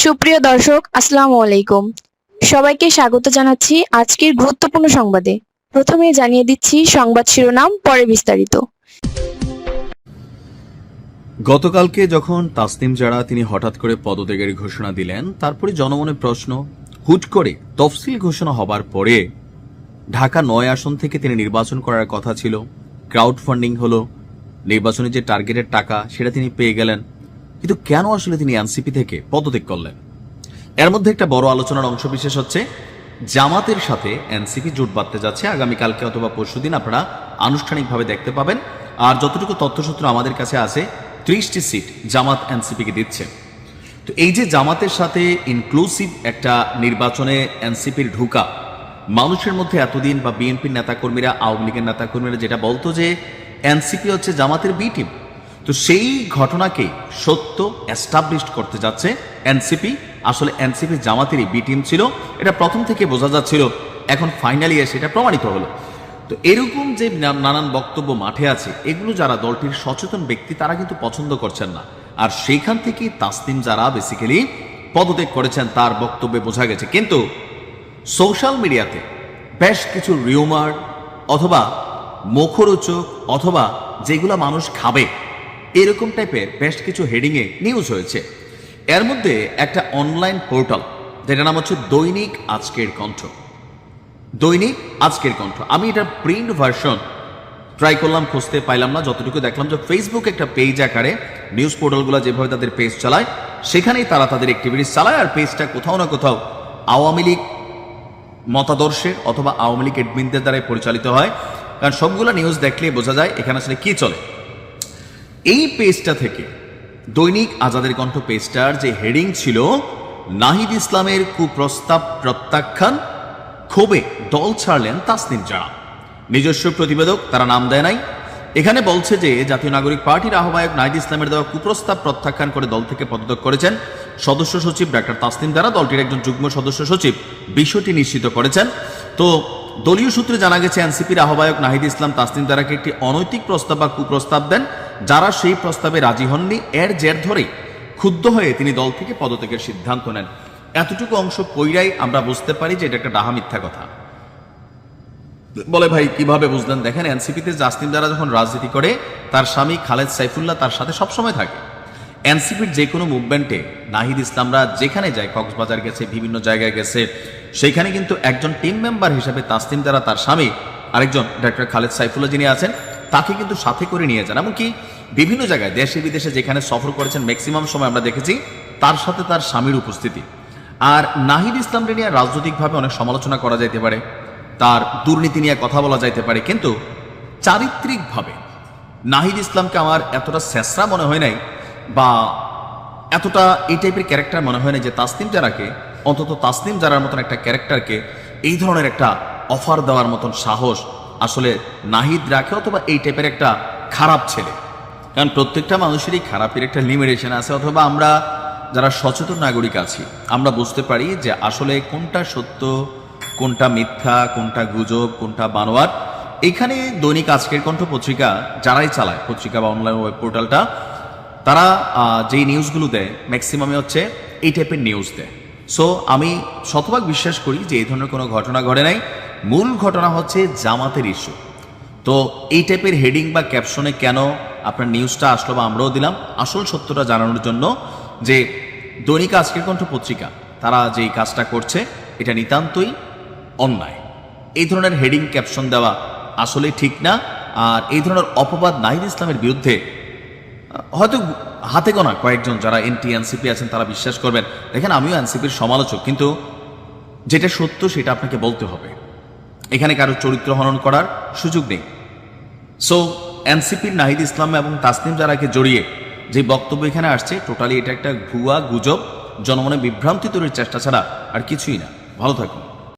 সুপ্রিয় দর্শক, আসসালামু আলাইকুম। সবাইকে স্বাগত জানাচ্ছি আজকের গুরুত্বপূর্ণ সংবাদে। প্রথমে জানিয়ে দিচ্ছি সংবাদ শিরোনাম, পরে বিস্তারিত। গতকালকে যখন তাসনিম জারা তিনি হঠাৎ করে পদত্যাগের ঘোষণা দিলেন, তারপরে জনমনে প্রশ্ন, হুট করে তফসিল ঘোষণা হবার পরে ঢাকা ৯ আসন থেকে তিনি নির্বাচন করার কথা ছিল, ক্রাউড ফান্ডিং হলো, নির্বাচনের যে টার্গেটের টাকা সেটা তিনি পেয়ে গেলেন, কিন্তু কেন আসলে তিনি এনসিপি থেকে পদত্যাগ করলেন? এর মধ্যে একটা বড় আলোচনার অংশ বিশেষ হচ্ছে জামাতের সাথে এনসিপি জোট বাঁধতে যাচ্ছে। আগামীকালকে অথবা পরশুদিন আপনারা আনুষ্ঠানিকভাবে দেখতে পাবেন। আর যতটুকু তথ্যসূত্র আমাদের কাছে আছে, 30টি সিট জামাত এনসিপিকে দিচ্ছে। তো এই যে জামাতের সাথে ইনক্লুসিভ একটা নির্বাচনে এনসিপির ঢুকা, মানুষের মধ্যে এতদিন বা বিএনপির নেতাকর্মীরা, আওয়ামী লীগের নেতাকর্মীরা যেটা বলতো যে এনসিপি হচ্ছে জামাতের বি টিম, তো সেই ঘটনাকে সত্য এস্টাবলিশড করতে যাচ্ছে এনসিপি। আসলে এনসিপি জামাতেরই বি টিম ছিল, এটা প্রথম থেকে বোঝা যাচ্ছিল, এখন ফাইনালি এসে এটা প্রমাণিত হলো। তো এরকম যে নানান বক্তব্য মাঠে আছে, এগুলো যারা দলটির সচেতন ব্যক্তি তারা কিন্তু পছন্দ করছেন না। আর সেইখান থেকে তাসনিম যারা বেসিক্যালি পদত্যাগ করেছেন তার বক্তব্যে বোঝা গেছে। কিন্তু সোশ্যাল মিডিয়াতে বেশ কিছু রিউমার অথবা মুখরোচক অথবা যেগুলো মানুষ খাবে এরকম টাইপের বেশ কিছু হেডিংয়ে নিউজ হয়েছে। এর মধ্যে একটা অনলাইন পোর্টাল যেটার নাম হচ্ছে দৈনিক আজকের কণ্ঠ। দৈনিক আজকের কণ্ঠ, আমি এটার প্রিন্ট ভার্সন ট্রাই করলাম, খুঁজতে পাইলাম না। যতটুকু দেখলাম যে ফেসবুক একটা পেজ আকারে নিউজ পোর্টালগুলো যেভাবে তাদের পেজ চালায় সেখানেই তারা তাদের অ্যাক্টিভিটিস চালায়, আর পেজটা কোথাও না কোথাও আওয়ামী লীগ মতাদর্শের অথবা আওয়ামী লীগ এডমিনদের দ্বারাই পরিচালিত হয়। কারণ সবগুলো নিউজ দেখলে বোঝা যায় এখানে আসলে কি চলে। এই পেজটা থেকে দৈনিক আজাদের কণ্ঠ পেজটার যে হেডিং ছিল, নাহিদ ইসলামের কুপ্রস্তাব প্রত্যাখ্যান, ক্ষোভে দল ছাড়লেন তাসনিম জারা। নিজস্ব প্রতিবেদক, তারা নাম দেয় নাই। এখানে বলছে যে জাতীয় নাগরিক পার্টির আহ্বায়ক নাহিদ ইসলামের দেওয়া কুপ্রস্তাব প্রত্যাখ্যান করে দল থেকে পদত্যাগ করেছেন সদস্য সচিব ডাক্তার তাসনিম জারা। দলটির একজন যুগ্ম সদস্য সচিব বিষয়টি নিশ্চিত করেছেন। তো দলীয় সূত্রে জানা গেছে এনসিপির আহ্বায়ক নাহিদ ইসলাম তাসনিম জারাকে একটি অনৈতিক প্রস্তাব বা কুপ্রস্তাব দেন, যারা সেই প্রস্তাবে রাজি হননি। এর জের ধরে ক্ষুব্ধ হয়ে তিনি দল থেকে পদত্যাগের সিদ্ধান্ত নেন। এতটুকু অংশ পইরাই আমরা বুঝতে পারি যে এটা একটা ডাহা মিথ্যা কথা। বলে ভাই কিভাবে বুঝলেন? দেখেন, এনসিপিতে তাসনিম জারা যখন রাজনীতি করে তার স্বামী খালেদ সাইফুল্লাহ তার সাথে সবসময় থাকে। এনসিপির যে কোনো মুভমেন্টে নাহিদ ইসলামরা যেখানে যায়, কক্সবাজার গেছে, বিভিন্ন জায়গায় গেছে, সেখানে কিন্তু একজন টিম মেম্বার হিসেবে তাসনিম জারা তার স্বামী আরেকজন ডাক্তার খালেদ সাইফুল্লাহ যিনি আছেন তাকে কিন্তু সাথে করে নিয়ে যান। এমনকি বিভিন্ন জায়গায় দেশে বিদেশে যেখানে সফর করেছেন ম্যাক্সিমাম সময় আমরা দেখেছি তার সাথে তার স্বামীর উপস্থিতি। আর নাহিদ ইসলামকে নিয়ে রাজনৈতিকভাবে অনেক সমালোচনা করা যাইতে পারে, তার দুর্নীতি নিয়ে কথা বলা যাইতে পারে, কিন্তু চারিত্রিকভাবে নাহিদ ইসলামকে আমার এতটা শেষরা মনে হয় নাই বা এতটা এই টাইপের ক্যারেক্টার মনে হয় না যে তাসনিম জারাকে, অন্তত তাসনিম জারার মতন একটা ক্যারেক্টারকে এই ধরনের একটা অফার দেওয়ার মতন সাহস আসলে নাহিদ রাখে, অথবা এই টাইপের একটা খারাপ ছেলে। কারণ প্রত্যেকটা মানুষেরই খারাপের একটা লিমিটেশন আছে, অথবা আমরা যারা সচেতন নাগরিক আছি আমরা বুঝতে পারি যে আসলে কোনটা সত্য, কোনটা মিথ্যা, কোনটা গুজব, কোনটা বানোয়াট। এখানে দৈনিক আজকের কণ্ঠ পত্রিকা যারাই চালায়, পত্রিকা বা অনলাইন ওয়েব পোর্টালটা, তারা যেই নিউজগুলো দেয় ম্যাক্সিমামে হচ্ছে এই টাইপের নিউজ দেয়। সো আমি শতভাগ বিশ্বাস করি যে এই ধরনের কোনো ঘটনা ঘটে নাই। মূল ঘটনা হচ্ছে জামাতের ইস্যু। তো এই টাইপের হেডিং বা ক্যাপশনে কেন আপনার নিউজটা আসলো বা আমরাও দিলাম, আসল সত্যটা জানানোর জন্য যে দৈনিক আজকের কণ্ঠ পত্রিকা তারা যেই কাজটা করছে এটা নিতান্তই অন্যায়। এই ধরনের হেডিং ক্যাপশন দেওয়া আসলে ঠিক না। আর এই ধরনের অপবাদ নাহিদ ইসলামের বিরুদ্ধে হয়তো হাতে গোনা কয়েকজন যারা এনটি এনসিপি আছেন তারা বিশ্বাস করবেন। দেখেন, আমিও এনসিপির সমালোচক, কিন্তু যেটা সত্য সেটা আপনাকে বলতে হবে। এখানে কারো চরিত্র হনন করার সুযোগ নেই। সো এনসিপির নাহিদ ইসলাম এবং তাসনিম জারাকে জড়িয়ে যে বক্তব্য এখানে আসছে, টোটালি এটা একটা ভুয়া গুজব, জনমনে বিভ্রান্তি তৈরির চেষ্টা ছাড়া আর কিছুই না। ভালো থাকুন।